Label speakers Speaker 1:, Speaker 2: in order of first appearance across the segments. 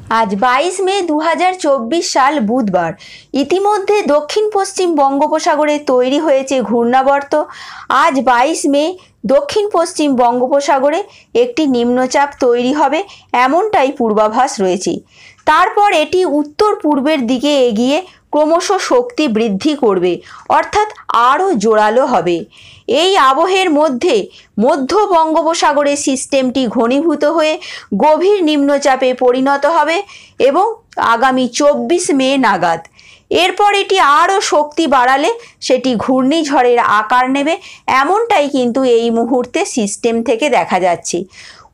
Speaker 1: আজ 22 মে 2024 সাল বুধবার। ইতিমধ্যে দক্ষিণ পশ্চিম বঙ্গোপসাগরে তৈরি হয়েছে ঘূর্ণাবর্ত। আজ 22 মে দক্ষিণ পশ্চিম বঙ্গোপসাগরে একটি নিম্নচাপ তৈরি হবে এমনটাই পূর্বাভাস রয়েছে। তারপর এটি উত্তর পূর্বের দিকে এগিয়ে ক্রমশ শক্তি বৃদ্ধি করবে, অর্থাৎ আরও জোরালো হবে। এই আবহের মধ্যে মধ্য বঙ্গোপসাগরে সিস্টেমটি ঘনীভূত হয়ে গভীর নিম্নচাপে পরিণত হবে এবং আগামী 24 মে নাগাদ। এরপর এটি আরও শক্তি বাড়ালে সেটি ঘূর্ণিঝড়ের আকার নেবে, এমনটাই কিন্তু এই মুহূর্তে সিস্টেম থেকে দেখা যাচ্ছে।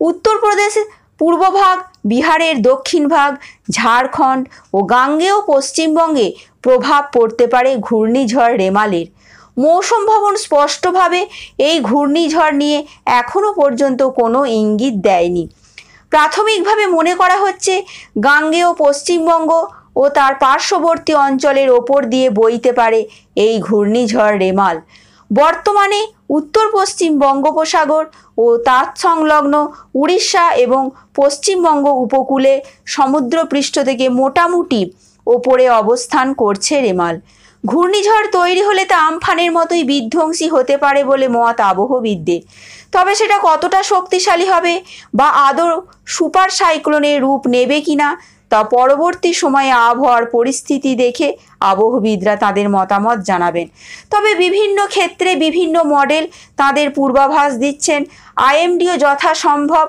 Speaker 1: উত্তরপ্রদেশের পূর্বভাগ, বিহারের দক্ষিণ ভাগ, ঝাড়খণ্ড ও গাঙ্গেয় পশ্চিমবঙ্গে প্রভাব পড়তে পারে ঘূর্ণিঝড় রেমালের। মৌসুম ভবন স্পষ্টভাবে এই ঘূর্ণিঝড় নিয়ে এখনও পর্যন্ত কোনো ইঙ্গিত দেয়নি। প্রাথমিকভাবে মনে করা হচ্ছে গাঙ্গেয় পশ্চিমবঙ্গ ও তার পার্শ্ববর্তী অঞ্চলের ওপর দিয়ে বইতে পারে এই ঘূর্ণিঝড় রেমাল। বর্তমানে উত্তর পশ্চিম বঙ্গোপসাগর ও তৎসংলগ্ন উড়িষ্যা এবং পশ্চিমবঙ্গ উপকূলে সমুদ্রপৃষ্ঠ থেকে মোটামুটি ওপরে অবস্থান করছে রেমাল। ঘূর্ণিঝড় তৈরি হলে তা আমফানের মতোই বিধ্বংসী হতে পারে বলে মত আবহবিদদের। তবে সেটা কতটা শক্তিশালী হবে বা আদৌ সুপার সাইক্লোনের রূপ নেবে কিনা তা পরবর্তী সময়ে আবহাওয়ার পরিস্থিতি দেখে আবহবিদরা তাদের মতামত জানাবেন। তবে বিভিন্ন ক্ষেত্রে বিভিন্ন মডেল তাদের পূর্বাভাস দিচ্ছেন। আইএমডিও যথাসম্ভব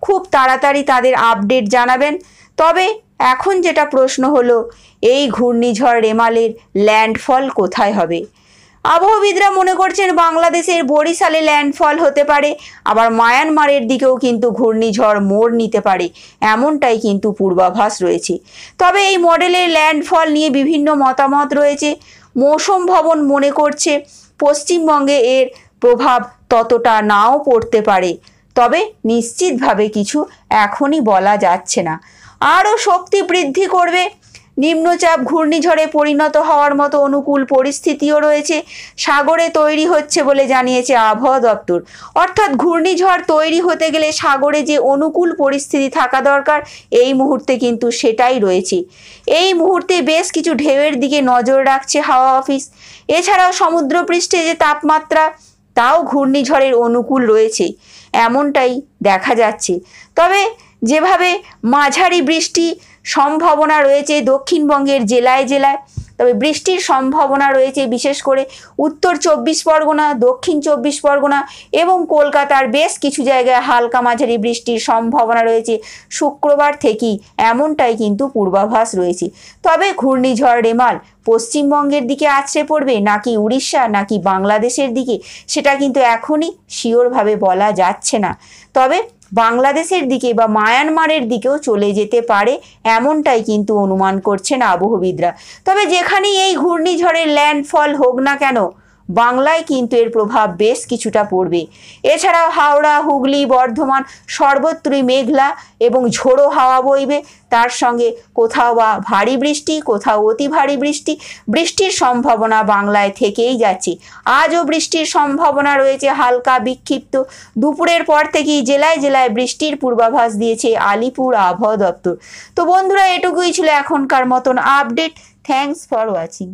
Speaker 1: খুব তাড়াতাড়ি তাদের আপডেট জানাবেন। তবে এখন যেটা প্রশ্ন হলো, এই ঘূর্ণিঝড় রেমালের ল্যান্ডফল কোথায় হবে? আবহবিদরা মনে করছেন বাংলাদেশের বরিশালে ল্যান্ডফল হতে পারে, আবার মায়ানমারের দিকেও কিন্তু ঘূর্ণিঝড় মোড় নিতে পারে, এমনটাই কিন্তু পূর্বাভাস রয়েছে। তবে এই মডেলের ল্যান্ডফল নিয়ে বিভিন্ন মতামত রয়েছে। মৌসুম ভবন মনে করছে পশ্চিমবঙ্গে এর প্রভাব ততটা নাও পড়তে পারে, তবে নিশ্চিতভাবে কিছু এখনই বলা যাচ্ছে না। আরও শক্তি বৃদ্ধি করবে। নিম্নচাপ ঘূর্ণিঝড়ে পরিণত হওয়ার মতো অনুকূল পরিস্থিতিও রয়েছে, সাগরে তৈরি হচ্ছে বলে জানিয়েছে আবহাওয়া দপ্তর। অর্থাৎ ঘূর্ণিঝড় তৈরি হতে গেলে সাগরে যে অনুকূল পরিস্থিতি থাকা দরকার, এই মুহূর্তে কিন্তু সেটাই রয়েছে। এই মুহূর্তে বেশ কিছু ঢেউয়ের দিকে নজর রাখছে হাওয়া অফিস। এছাড়াও সমুদ্রপৃষ্ঠে যে তাপমাত্রা, তাও ঘূর্ণিঝড়ের অনুকূল রয়েছে, এমনটাই দেখা যাচ্ছে। তবে যেভাবে মাঝারি বৃষ্টি সম্ভাবনা রয়েছে দক্ষিণবঙ্গের জেলায় জেলায়, তবে বৃষ্টির সম্ভাবনা রয়েছে বিশেষ করে উত্তর 24 পরগনা, দক্ষিণ 24 পরগনা এবং কলকাতার বেশ কিছু জায়গায় হালকা মাঝারি বৃষ্টির সম্ভাবনা রয়েছে শুক্রবার থেকেই, এমনটাই কিন্তু পূর্বাভাস রয়েছে। তবে ঘূর্ণিঝড় রেমাল পশ্চিমবঙ্গের দিকে আছড়ে পড়বে নাকি উড়িষ্যা নাকি বাংলাদেশের দিকে, সেটা কিন্তু এখনই শিওরভাবে বলা যাচ্ছে না। তবে বাংলাদেশের দিকে বা মায়ানমারের দিকেও চলে যেতে পারে, এমনটাই কিন্তু অনুমান করছেন আবহবিদরা। তবে যেখানেই এই ঘূর্ণিঝড়ের ল্যান্ডফল হোক না কেন, বাংলায় কিন্তু এর প্রভাব বেশ কিছুটা পড়বে। এছাড়াও হাওড়া, হুগলি, বর্ধমান সর্বত্রই মেঘলা এবং ঝোড়ো হাওয়া বইবে। তার সঙ্গে কোথাও বা ভারী বৃষ্টি, কোথাও অতি ভারী বৃষ্টি, বৃষ্টির সম্ভাবনা বাংলায় থেকেই যাচ্ছে। আজও বৃষ্টির সম্ভাবনা রয়েছে হালকা বিক্ষিপ্ত। দুপুরের পর থেকেই জেলায় জেলায় বৃষ্টির পূর্বাভাস দিয়েছে আলিপুর আবহাওয়া দপ্তর। তো বন্ধুরা, এটুকুই ছিল এখনকার মতন আপডেট। Thanks for watching.